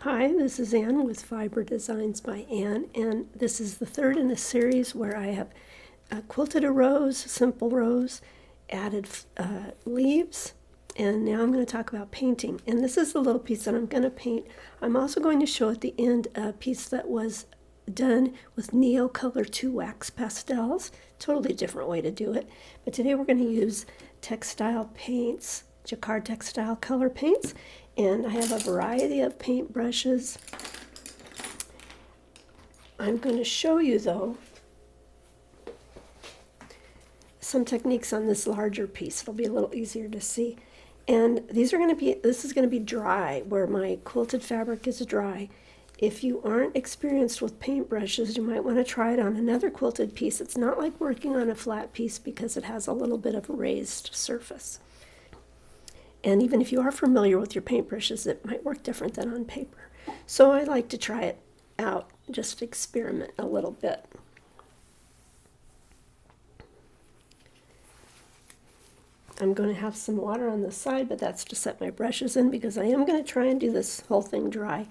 Hi, this is Ann with Fiber Designs by Ann, and this is the third in a series where I have quilted a rose, simple rose, added leaves, and now I'm going to talk about painting. And this is the little piece that I'm going to paint. I'm also going to show at the end a piece that was done with Neocolor 2 wax pastels. Totally different way to do it. But today we're going to use textile paints, Jacquard textile color paints, and I have a variety of paint brushes. I'm going to show you though some techniques on this larger piece. It'll be a little easier to see. And this is going to be dry, where my quilted fabric is dry. If you aren't experienced with paint brushes, you might want to try it on another quilted piece. It's not like working on a flat piece because it has a little bit of a raised surface. And even if you are familiar with your paintbrushes, it might work different than on paper. So I like to try it out, just experiment a little bit. I'm going to have some water on the side, but that's to set my brushes in because I am going to try and do this whole thing dry.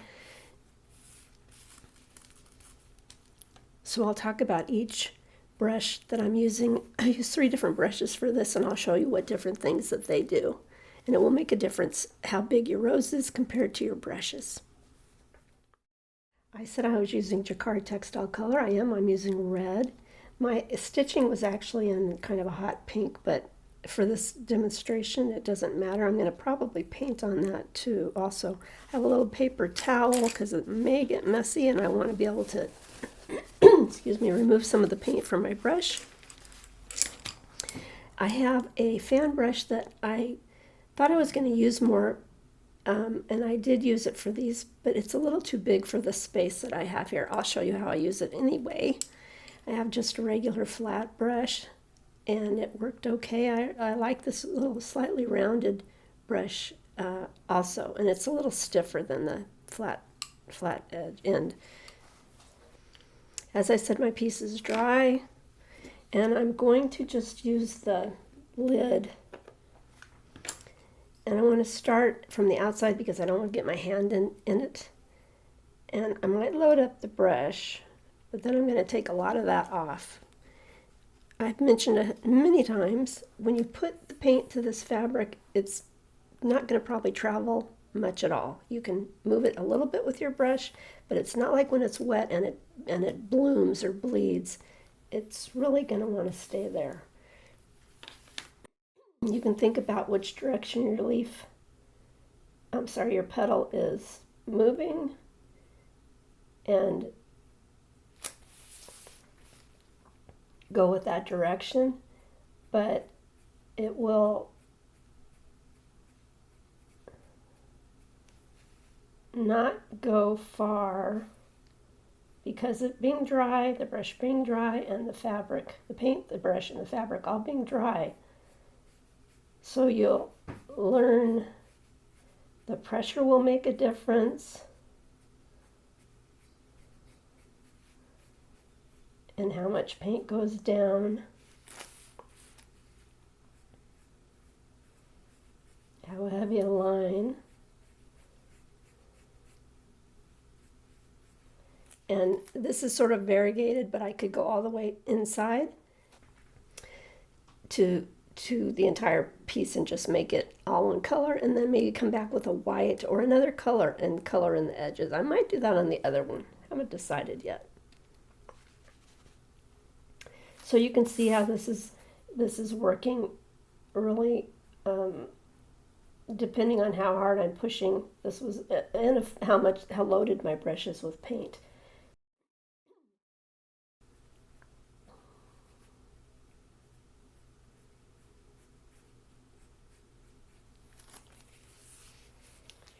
So I'll talk about each brush that I'm using. I use 3 different brushes for this, and I'll show you what different things that they do. And it will make a difference how big your rose is compared to your brushes. I said I was using Jacquard textile color. I'm using red. My stitching was actually in kind of a hot pink, but for this demonstration it doesn't matter. I'm going to probably paint on that too. Also, I have a little paper towel because it may get messy and I want to be able to excuse me, remove some of the paint from my brush. I have a fan brush that I thought I was going to use more, and I did use it for these, but it's a little too big for the space that I have here. I'll show you how I use it anyway. I have just a regular flat brush, and it worked okay. I like this little slightly rounded brush also, and it's a little stiffer than the flat edge end. As I said, my piece is dry, and I'm going to just use the lid. And I want to start from the outside because I don't want to get my hand in it. And I might load up the brush, but then I'm going to take a lot of that off. I've mentioned it many times, when you put the paint to this fabric, it's not going to probably travel much at all. You can move it a little bit with your brush, but it's not like when it's wet and it blooms or bleeds. It's really going to want to stay there. You can think about which direction your petal is moving, and go with that direction, but it will not go far because it being dry, the brush being dry, and the fabric, the paint, the brush, and the fabric all being dry. So you'll learn the pressure will make a difference, and how much paint goes down, how heavy a line. And this is sort of variegated, but I could go all the way inside to the entire piece and just make it all one color, and then maybe come back with a white or another color and color in the edges. I might do that on the other one. I haven't decided yet. So you can see how this is working really, depending on how hard I'm pushing. This was and how loaded my brush is with paint.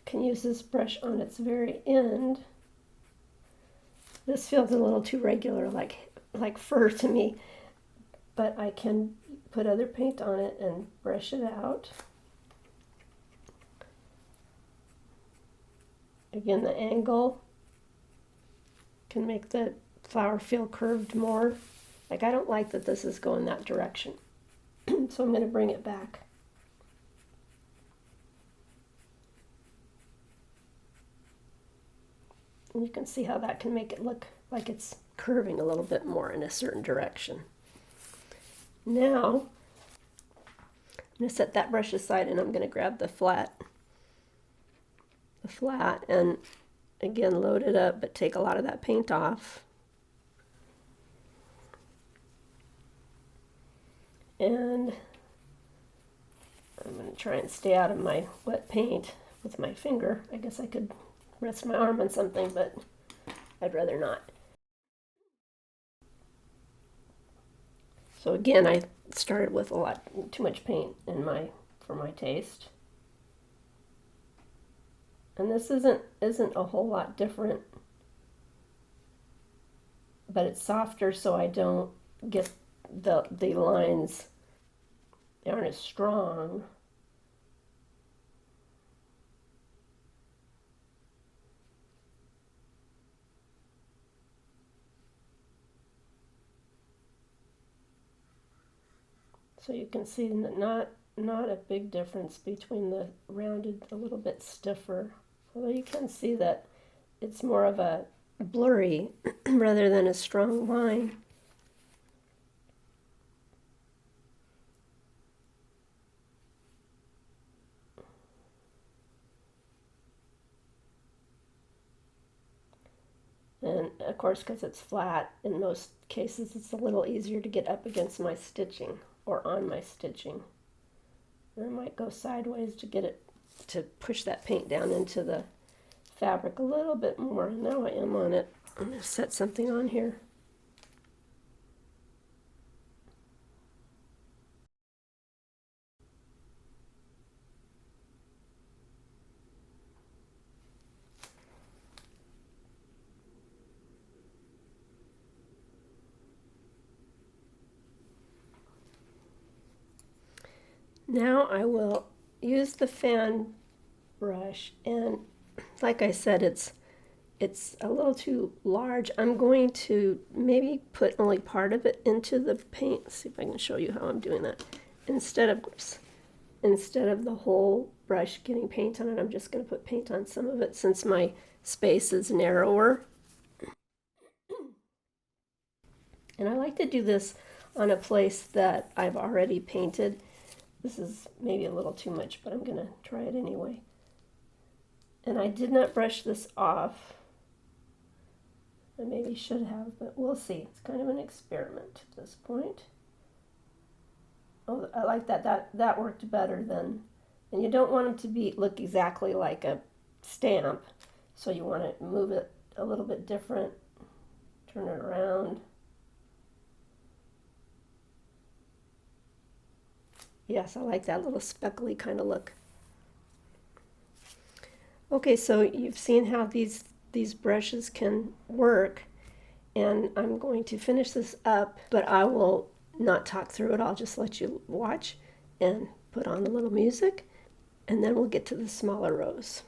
Can use this brush on its very end. This feels a little too regular, like fur to me, but I can put other paint on it and brush it out. Again, the angle can make the flower feel curved more. Like, I don't like that this is going that direction, so I'm going to bring it back. And you can see how that can make it look like it's curving a little bit more in a certain direction. Now, I'm going to set that brush aside and I'm going to grab the flat and again load it up, but take a lot of that paint off. And I'm going to try and stay out of my wet paint with my finger. I guess I could rest my arm on something, but I'd rather not. So again, I started with a lot too much paint for my taste. And this isn't a whole lot different, but it's softer so I don't get the lines, they aren't as strong. So you can see that not a big difference between the rounded, a little bit stiffer. Although you can see that it's more of a blurry rather than a strong line. And of course, because it's flat, in most cases it's a little easier to get up against my stitching or on my stitching. And I might go sideways to get it to push that paint down into the fabric a little bit more. Now I am on it. I'm going to set something on here. Now I will use the fan brush, and like I said, it's a little too large. I'm going to maybe put only part of it into the paint. Let's see if I can show you how I'm doing that. Instead of the whole brush getting paint on it, I'm just going to put paint on some of it since my space is narrower. And I like to do this on a place that I've already painted. This is maybe a little too much, but I'm going to try it anyway. And I did not brush this off. I maybe should have, but we'll see. It's kind of an experiment at this point. Oh, I like that. That worked better than, and you don't want them to look exactly like a stamp, so you want to move it a little bit different. Turn it around. Yes, I like that little speckly kind of look. Okay, so you've seen how these brushes can work, and I'm going to finish this up, but I will not talk through it. I'll just let you watch and put on a little music, and then we'll get to the smaller rows.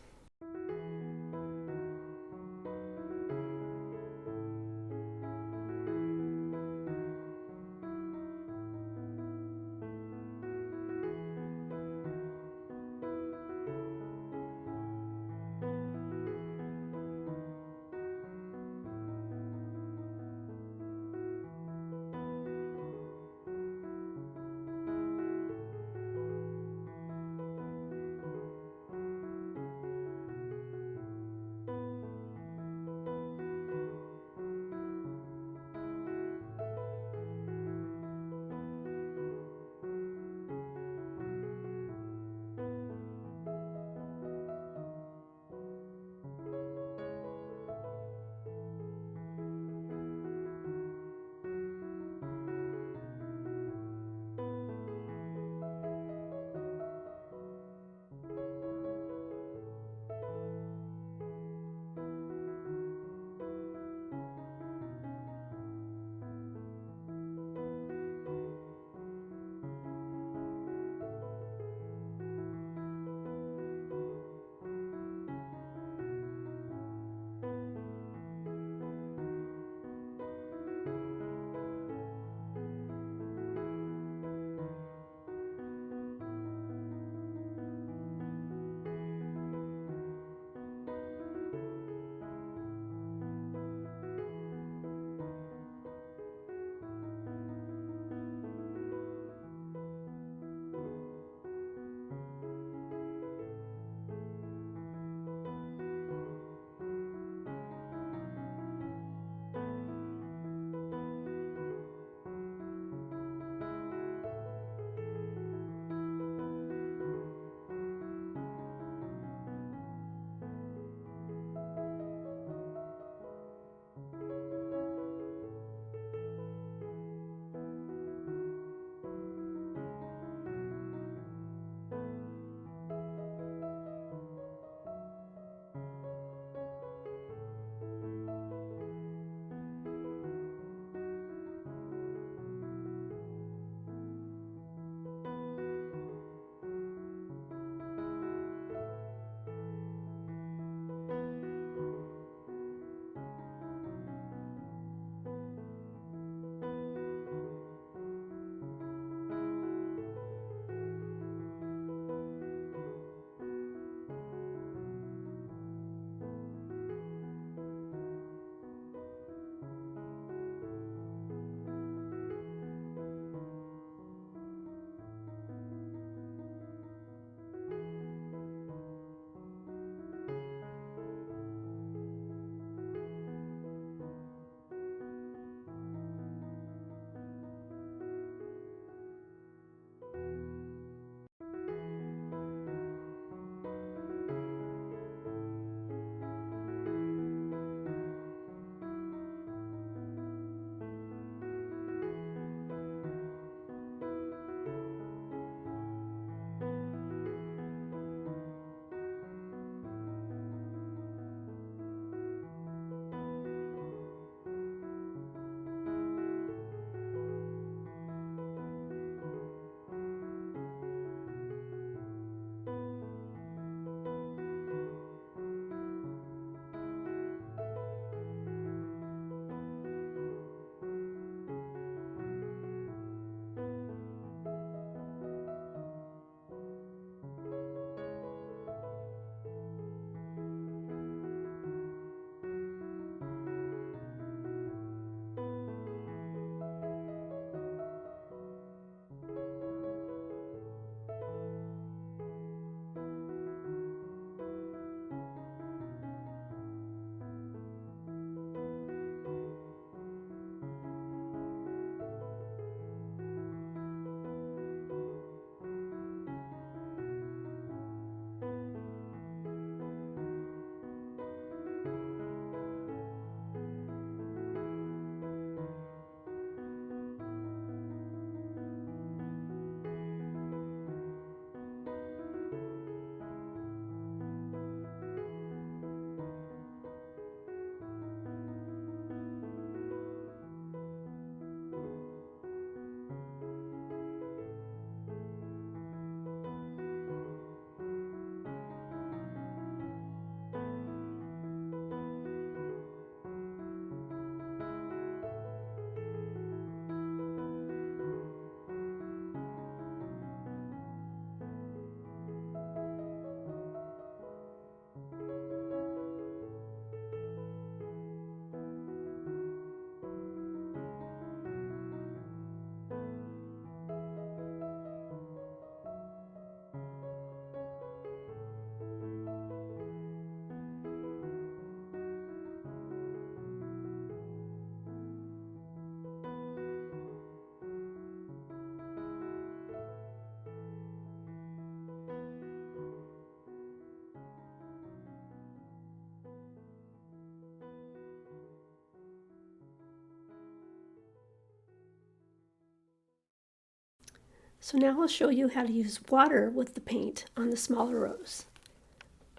So now I'll show you how to use water with the paint on the smaller rose.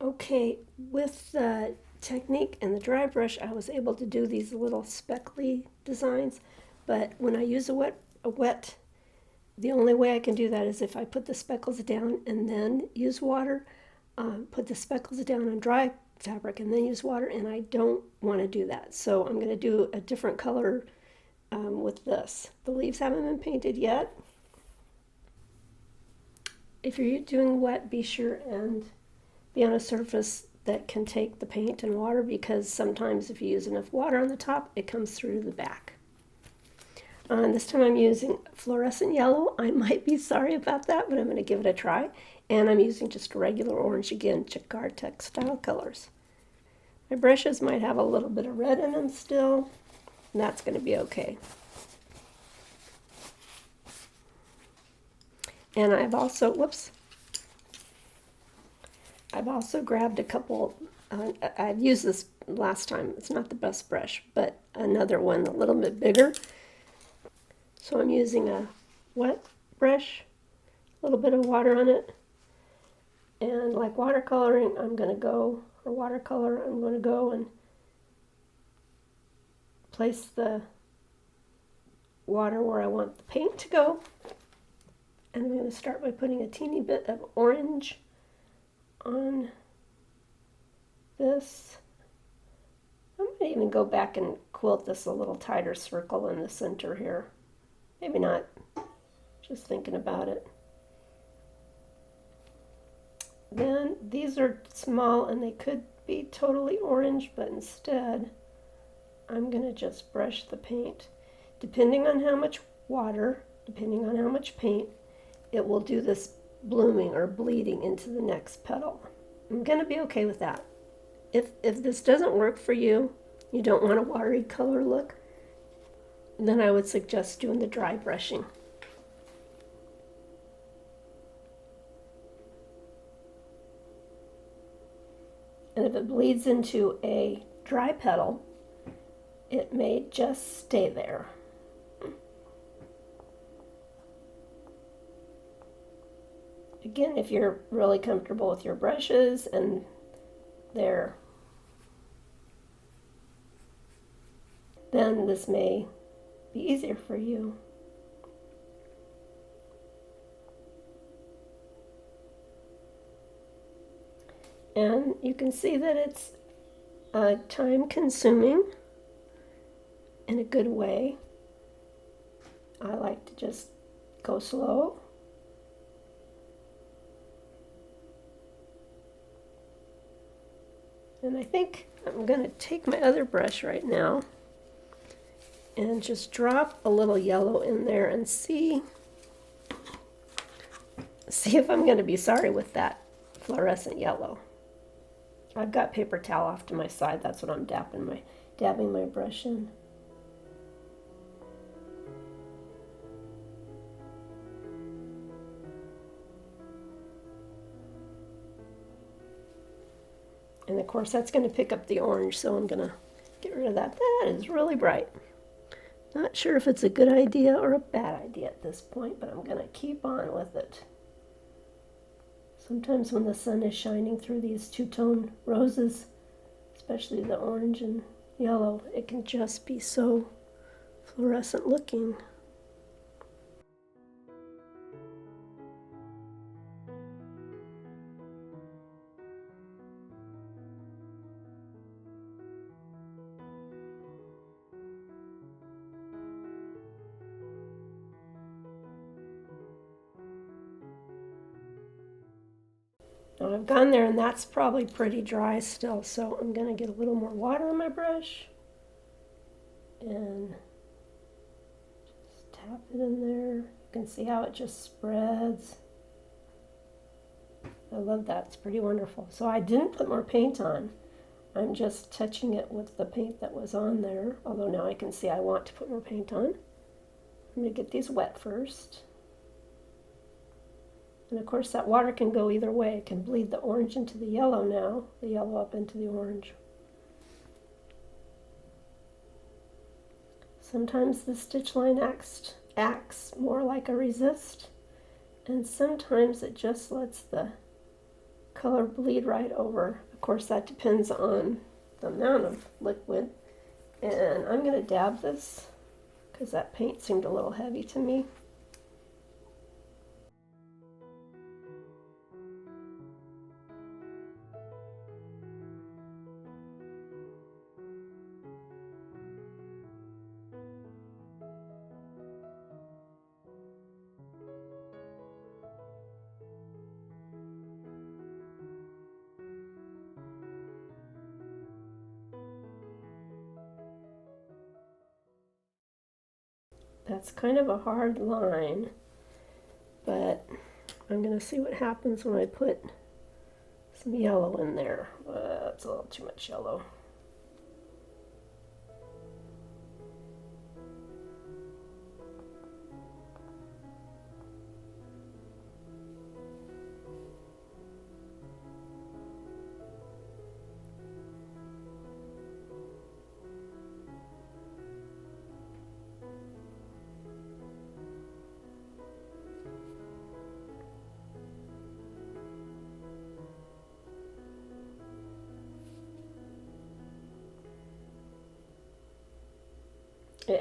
Okay, with the technique and the dry brush, I was able to do these little speckly designs, but when I use a wet, the only way I can do that is if I put the speckles down and then use water, put the speckles down on dry fabric and then use water, and I don't want to do that. So I'm going to do a different color with this. The leaves haven't been painted yet. If you're doing wet, be sure and be on a surface that can take the paint and water, because sometimes if you use enough water on the top, it comes through the back. This time I'm using fluorescent yellow. I might be sorry about that, but I'm going to give it a try. And I'm using just regular orange again, Jacquard Textile Colors. My brushes might have a little bit of red in them still, and that's going to be okay. And I've also, I've also grabbed a couple, I've used this last time, it's not the best brush, but another one a little bit bigger. So I'm using a wet brush, a little bit of water on it, and like watercoloring, I'm going to go and place the water where I want the paint to go. And I'm going to start by putting a teeny bit of orange on this. I might even go back and quilt this a little tighter circle in the center here. Maybe not, just thinking about it. Then these are small and they could be totally orange, but instead I'm going to just brush the paint. Depending on how much water, depending on how much paint, it will do this blooming or bleeding into the next petal. I'm going to be okay with that. If this doesn't work for you, you don't want a watery color look, then I would suggest doing the dry brushing. And if it bleeds into a dry petal, it may just stay there. Again, if you're really comfortable with your brushes and then this may be easier for you. And you can see that it's time consuming in a good way. I like to just go slow. And I think I'm going to take my other brush right now and just drop a little yellow in there and see if I'm going to be sorry with that fluorescent yellow. I've got paper towel off to my side. That's what I'm dabbing my brush in. And of course that's going to pick up the orange, so I'm going to get rid of that. That is really bright. Not sure if it's a good idea or a bad idea at this point, but I'm going to keep on with it. Sometimes when the sun is shining through these two-tone roses, especially the orange and yellow, it can just be so fluorescent looking. Now I've gone there and that's probably pretty dry still, so I'm going to get a little more water on my brush and just tap it in there. You can see how it just spreads. I love that. It's pretty wonderful. So I didn't put more paint on. I'm just touching it with the paint that was on there, although now I can see I want to put more paint on. I'm going to get these wet first. And of course that water can go either way. It can bleed the orange into the yellow now, the yellow up into the orange. Sometimes the stitch line acts more like a resist, And sometimes it just lets the color bleed right over. Of course, that depends on the amount of liquid. And I'm going to dab this because that paint seemed a little heavy to me. That's kind of a hard line, but I'm going to see what happens when I put some yellow in there. That's a little too much yellow.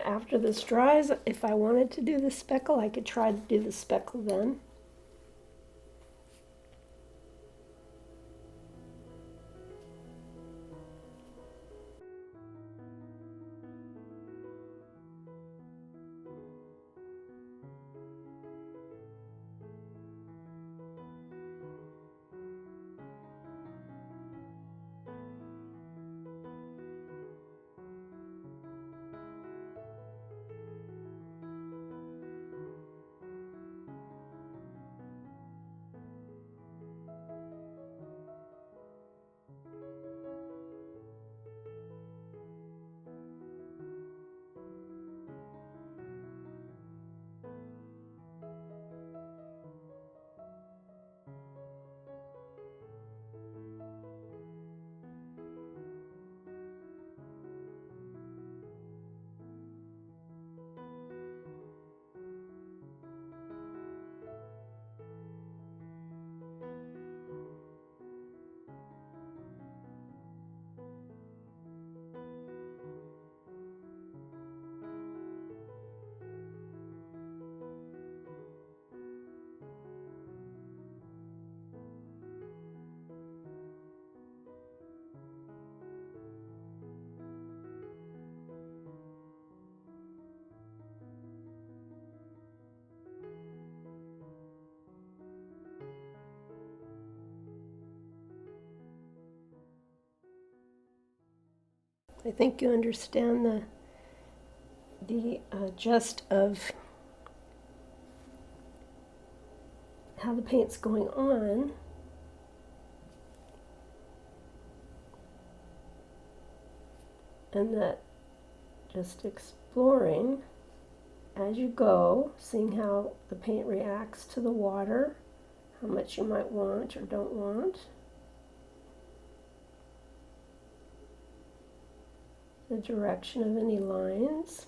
After this dries, if I wanted to do the speckle, I could try to do the speckle then. I think you understand the gist of how the paint's going on. And that just exploring as you go, seeing how the paint reacts to the water, how much you might want or don't want. The direction of any lines.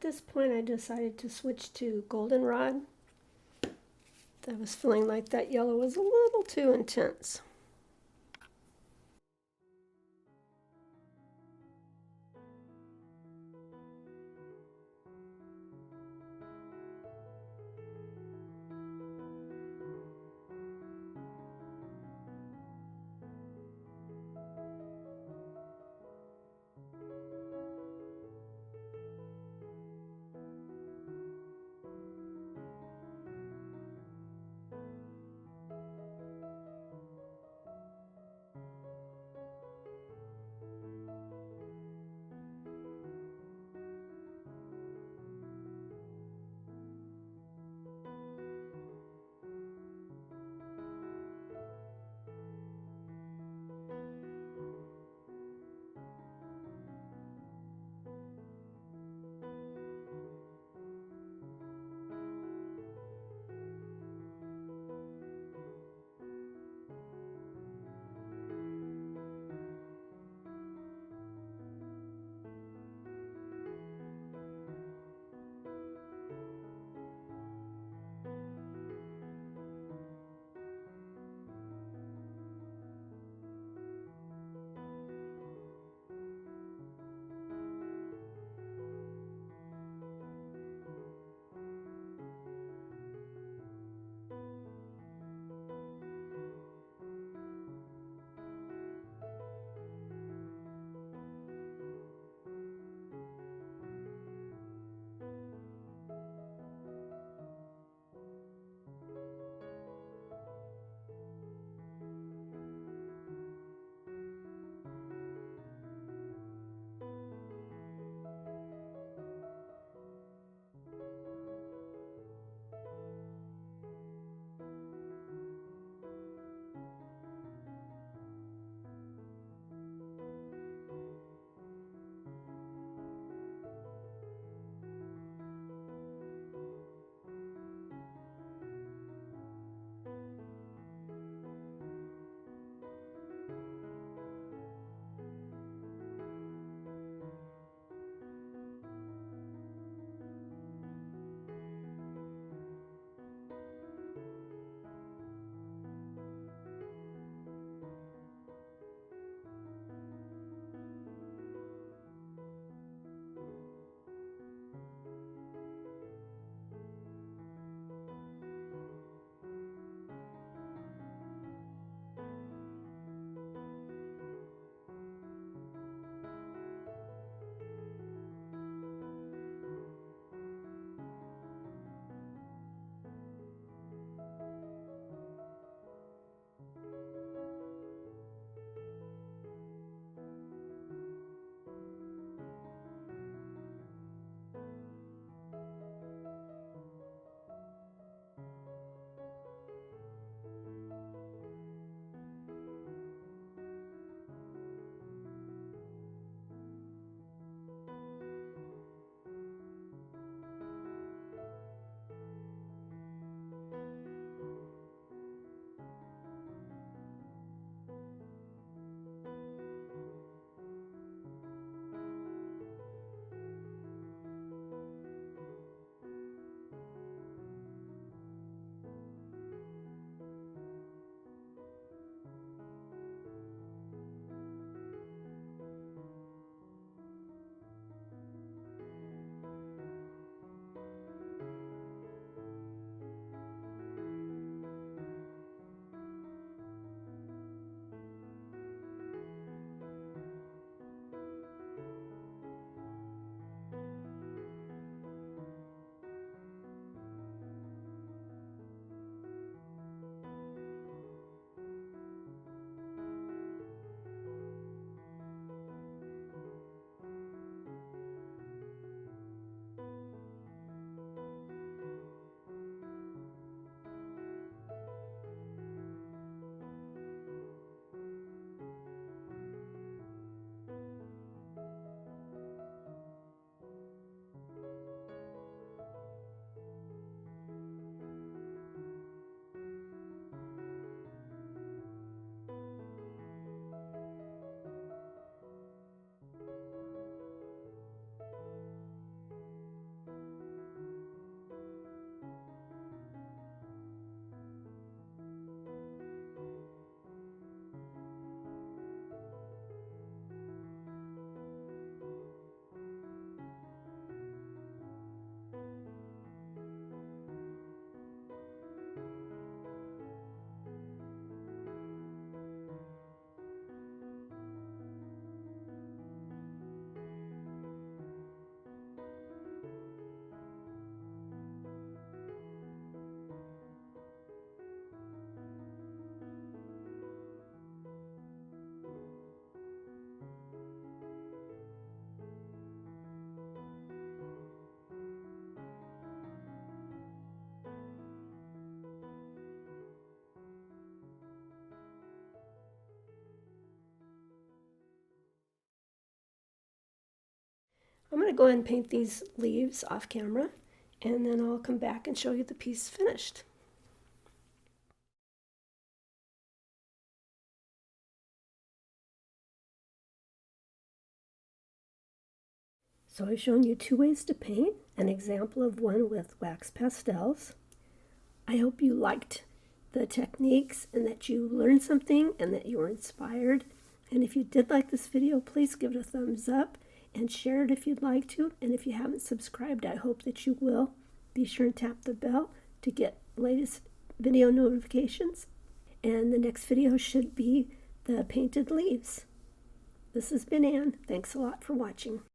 this point I decided to switch to goldenrod. I was feeling like that yellow was a little too intense. to go ahead and paint these leaves off camera, and then I'll come back and show you the piece finished. So I've shown you 2 ways to paint, an example of one with wax pastels. I hope you liked the techniques and that you learned something and that you were inspired. And if you did like this video, please give it a thumbs up and share it if you'd like to. And if you haven't subscribed, I hope that you will. Be sure and tap the bell to get latest video notifications. And the next video should be the painted leaves. This has been Anne. Thanks a lot for watching.